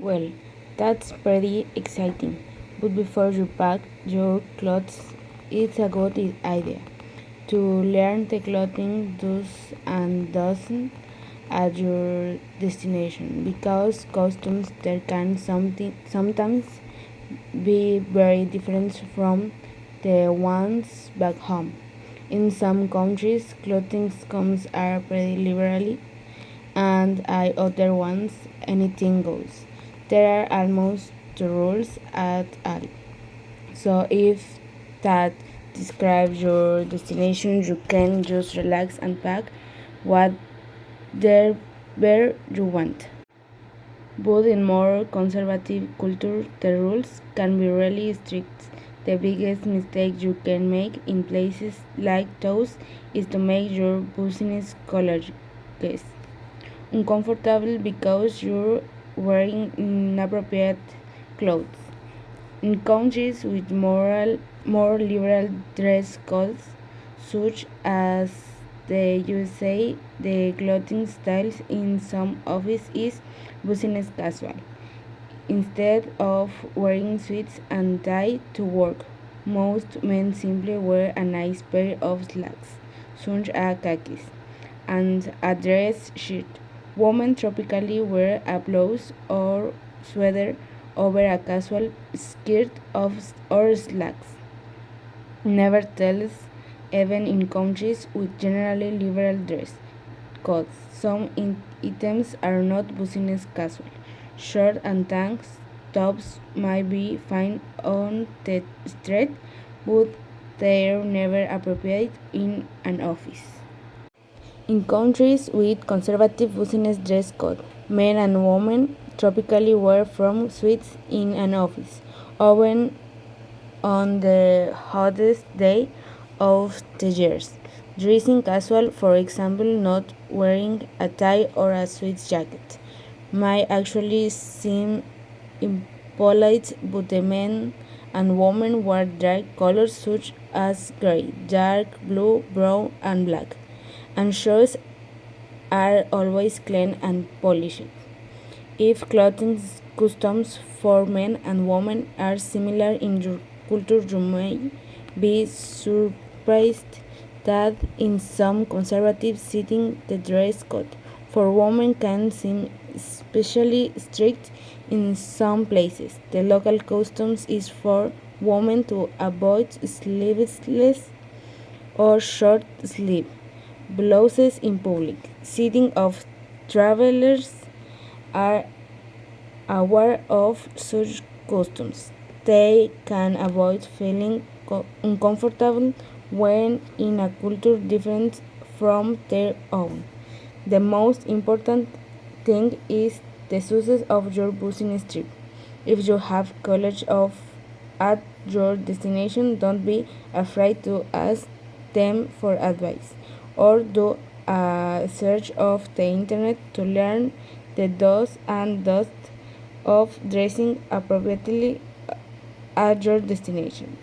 Well, that's pretty exciting. But before you pack your clothes, it's a good idea to learn the clothing do's and doesn't at your destination because customs there can sometimes be very different from the ones back home. In some countries, clothing comes are pretty liberally, and I other ones anything goes. There are almost the rules at all. So if that describes your destination, you can just relax and pack what there where you want. But in more conservative culture, the rules can be really strict. The biggest mistake you can make in places like those is to make your business colleges uncomfortable because you're wearing inappropriate clothes. In countries with more liberal dress codes, such as the USA, the clothing styles in some offices is business casual. Instead of wearing suits and tie to work, most men simply wear a nice pair of slacks, such as khakis, and a dress shirt. Women typically wear a blouse or sweater over a casual skirt or slacks. Nevertheless, even in countries with generally liberal dress codes, some items are not business casual. Short and tank tops might be fine on the street, but they're never appropriate in an office. In countries with conservative business dress code, men and women typically wear formal suits in an office, often on the hottest day of the year. Dressing casual, for example, not wearing a tie or a sweat jacket, might actually seem impolite, but the men and women wear dark colors such as gray, dark blue, brown, and black, and shirts are always clean and polished. If clothing customs for men and women are similar in your culture, you may be surprised that in some conservative settings the dress code for women can seem especially strict in some places. The local customs is for women to avoid sleeveless or short sleeve blouses in public. Seating of travelers are aware of such customs. They can avoid feeling uncomfortable when in a culture different from their own. The most important thing is the success of your business trip. If you have college of at your destination, don't be afraid to ask them for advice or do a search of the internet to learn the do's and don'ts of dressing appropriately at your destination.